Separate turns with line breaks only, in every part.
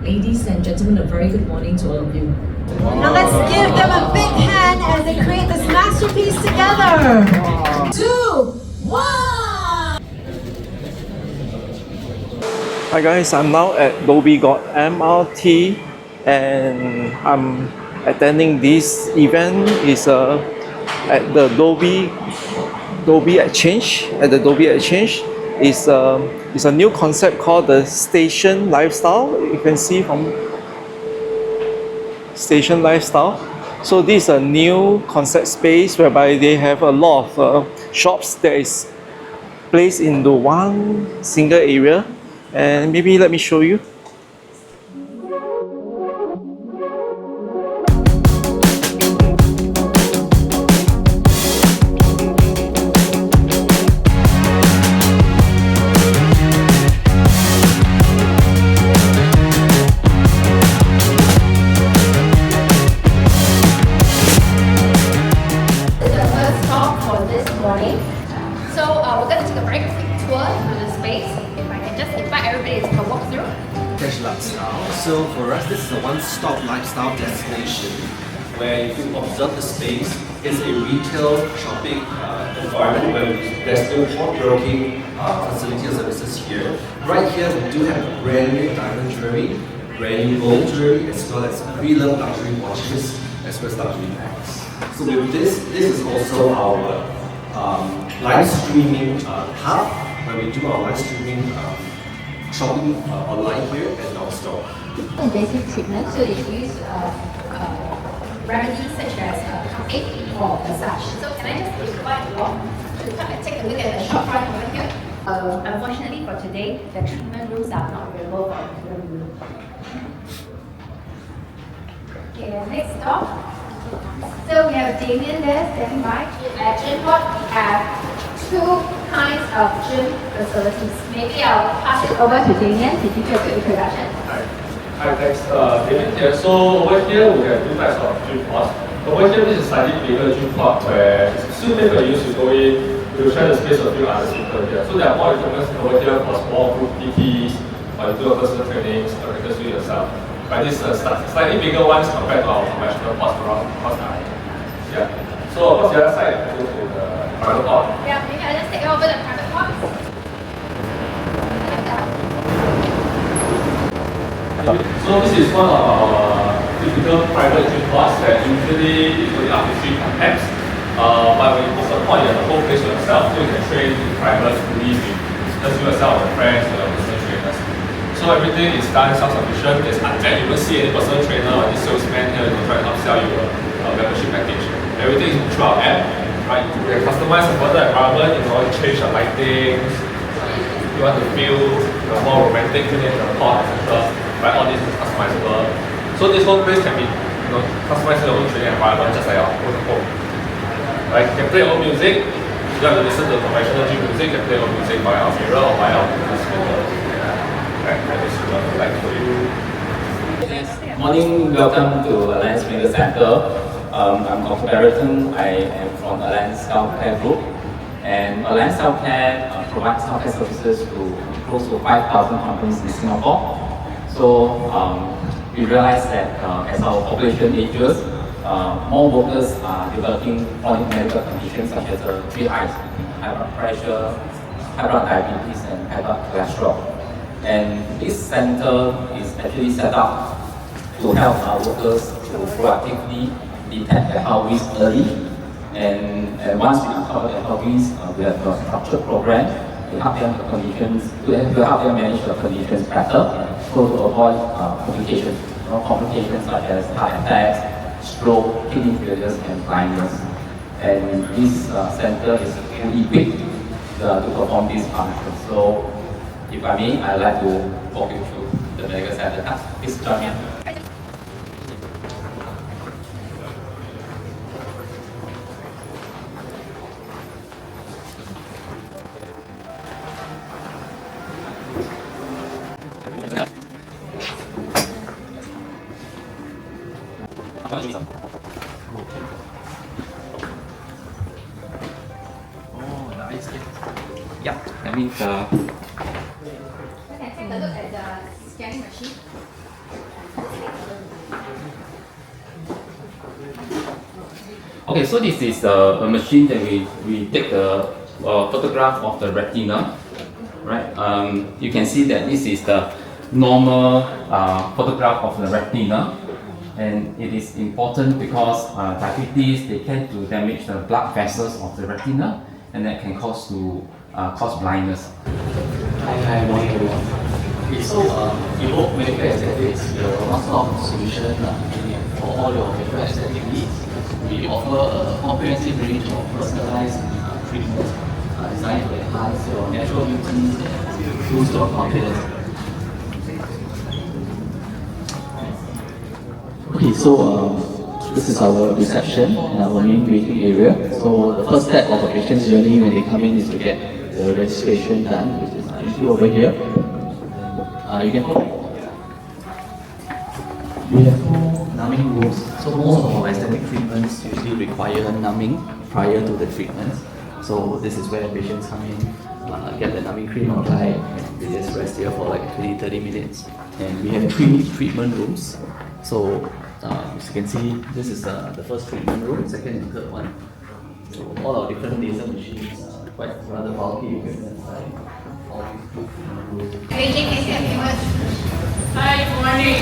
Ladies and gentlemen, a very good morning to all of you.
Now let's give them a big hand as they create this masterpiece together. 2, 1.
Hi guys, I'm now at Dhoby Ghaut MRT and I'm attending this event. It's at the Dhoby Xchange. At the Dhoby Xchange, it's a new concept called the Staytion Lifestyle. You can see from Staytion Lifestyle. So this is a new concept space whereby they have a lot of shops that is placed into one single area. And maybe let me show you.
We're going to take a very quick tour through the space. If I can just invite everybody to take a walk through.
Maxi-Cash LuxeStyle. So for us, this is a one-stop lifestyle destination where if you observe the space, it's a retail shopping environment where there's no pawnbroking facility or services here. Right here, we do have brand new diamond jewelry, brand new gold jewelry, as well as pre-loved luxury watches, as well as luxury bags. So with this is also our live streaming hub where we do our live streaming shopping online here at our store.
Basic treatment, so they use remedies such as toothache or massage. So can I just invite you all to come and take a look at the shop front over here? Unfortunately for today, the treatment rooms are not available for the treatment room. Okay, next stop. So we have Damien there standing by. At Gymport, we have two kinds of gym facilities. Maybe I'll pass it over to Damien to give you a quick introduction.
Hi, thanks. Damien here. So over here we have two types of gym pods. Over here this is slightly bigger gym pod where it's still made for use to go in. We will share the space with a few other people here. So there are more equipment over here for small group PTs, or you do a personal trainings, or you can do it yourself. But this is slightly bigger ones compared to our conventional pods around outside. Yeah. So of course the other side, I go to the private pod.
Yeah, maybe I'll just take over the private pod.
So this is one of our typical private gym pods that usually is only up to 3 packs. But when you book a pod, you have the whole place to yourself, so you can train in private fully with just you yourself or friends or your personal trainers. So everything is done self-sufficient. There's unmet. You won't see any personal trainer or any salesman here to try to upsell you a membership package. Everything is through our app. Right? You can customize a further environment. You want to change the lighting. You want to feel more romantic in the pod, etc. Right? All this is customizable. So this whole place can be customized to your own training environment, just like our own home. Right? You can play your own music. If you have to listen to conventional gym music, you can play your own music via our mirror or via our speaker.
Morning, welcome to Alliance Medical Center. I'm Dr. Barrington. I am from Alliance Healthcare Group, and Alliance Healthcare provides healthcare services to close to 5,000 companies in Singapore. So we realize that as our population ages, more workers are developing chronic medical conditions such as GIs, high blood pressure, high blood diabetes, and high blood cholesterol. And this center is actually set up to help our workers to proactively detect the health risk early. And once we uncover the health risk, we have a structured program to help them manage the conditions better, so to avoid complications, complications such as heart attacks, stroke, kidney failures, and blindness. And this center is fully equipped to perform these functions. So, if I may, I'd like to walk you through the medical center. Please join me.
Oh, nice.
Yeah, that means
Take a look at the scanning machine.
Okay, so this is a machine that we take the photograph of the retina, right? You can see that this is the normal photograph of the retina, and it is important because diabetes, they tend to damage the blood vessels of the retina, and that can cause blindness.
Hi, morning everyone. Okay, so Evoque Medical Aesthetics, your one-stop solution for all your medical aesthetic needs. We offer a comprehensive range of personalized treatments designed to enhance your natural beauty and boost your confidence. Okay, so this is our reception and our main waiting area. So the first step of a patient's journey when they come in is to get the registration done, which is usually over here. You can follow. We have 4 numbing rooms. So most of our aesthetic treatments usually require numbing prior to the treatment. So this is where patients come in, get the numbing cream applied, and they just rest here for like 20-30 minutes. And we have 3 treatment rooms. So as you can see, this is the first treatment room, second and third one. So all our different laser machines, quite rather bulky equipment.
Hi, good morning.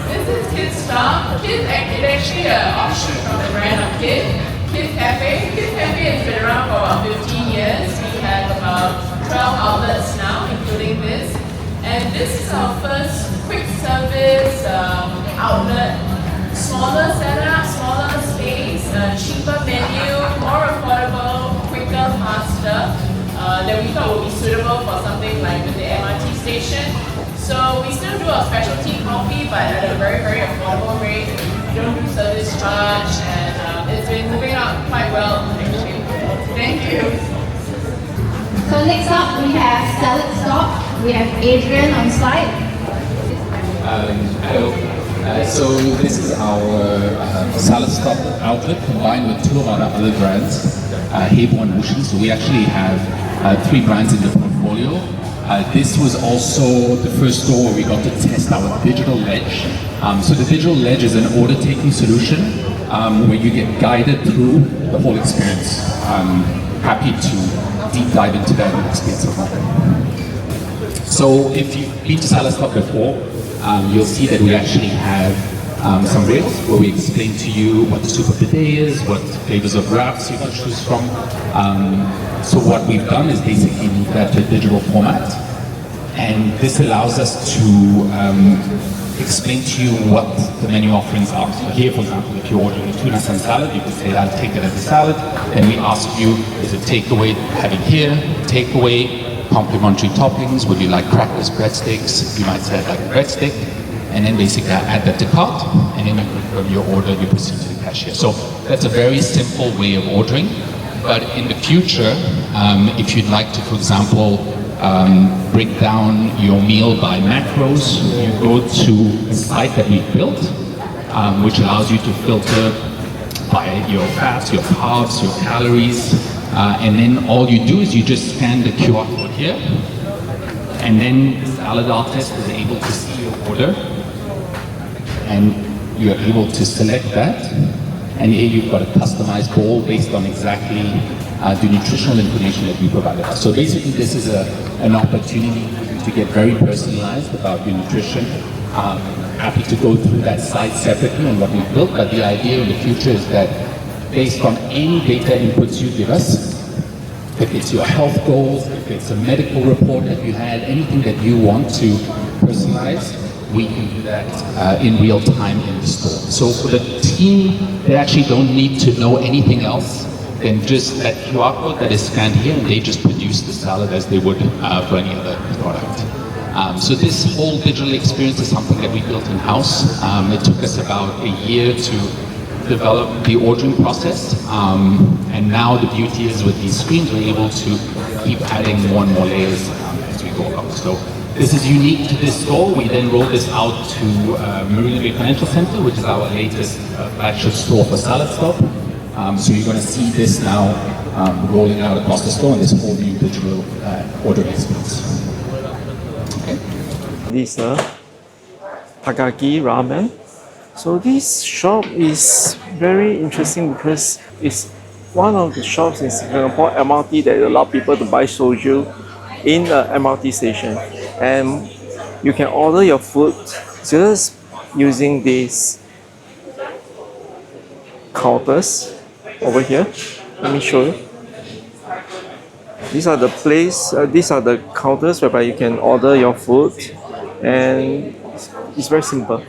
This is KithSTOP. Kith is actually an offshoot from the brand of Kith. Kith Cafe. Kith Cafe has been around for about 15 years. We have about 12 outlets now, including this. And this is our first quick service outlet. Smaller setup, smaller space, cheaper menu, more affordable, quicker, faster. That we thought would be suitable for something like the MRT station. So we still do our specialty coffee, but at a very, very affordable rate. We don't do service charge, and it's been moving out quite well, actually. Thank you.
So next up we have SaladStop. We have Adrian on site.
Hello. So this is our SaladStop outlet combined with 2 of our other brands, Evoque and Wuxi. So we actually have 3 brands in the portfolio. This was also the first store where we got to test our digital ledge. So the digital ledge is an order-taking solution where you get guided through the whole experience. Happy to deep dive into that and explain some more. So if you've been to SaladStop before, you'll see that we actually have some rails where we explain to you what the soup of the day is, what flavors of wraps you can choose from. So what we've done is basically move that to a digital format, and this allows us to explain to you what the menu offerings are. So here, for example, if you're ordering a tuna sun salad, you can say, I'll take it as a salad, and we ask you, is it takeaway, have it here, takeaway, complimentary toppings, would you like crackers, breadsticks? You might say I'd like a breadstick, and then basically I add that to cart, and then you confirm your order, you proceed to the cashier. So that's a very simple way of ordering, but in the future, if you'd like to, for example, break down your meal by macros, you go to a site that we've built, which allows you to filter by your fats, your carbs, your calories, and then all you do is you just scan the QR code here, and then the salad artist is able to see your order, and you're able to select that, and here you've got a customized bowl based on exactly the nutritional information that we provided us. So basically this is an opportunity to get very personalized about your nutrition. Happy to go through that site separately on what we've built, but the idea in the future is that based on any data inputs you give us, if it's your health goals, if it's a medical report that you had, anything that you want to personalize, we can do that in real time in the store. So for the team, they actually don't need to know anything else than just that QR code that is scanned here, and they just produce the salad as they would for any other product. So this whole digital experience is something that we built in-house. It took us about a year to develop the ordering process, and now the beauty is with these screens we're able to keep adding more and more layers as we go along. So this is unique to this store. We then roll this out to Marina Bay Financial Center, which is our latest flagship store for SaladStop. So you're going to see this now rolling out across the store in this whole new digital ordering experience. Okay.
This Takagi Ramen. So this shop is very interesting because it's one of the shops in Singapore MRT that allow people to buy soju in the MRT station, and you can order your food just using these counters over here. Let me show you. These are the these are the counters whereby you can order your food, and it's very simple.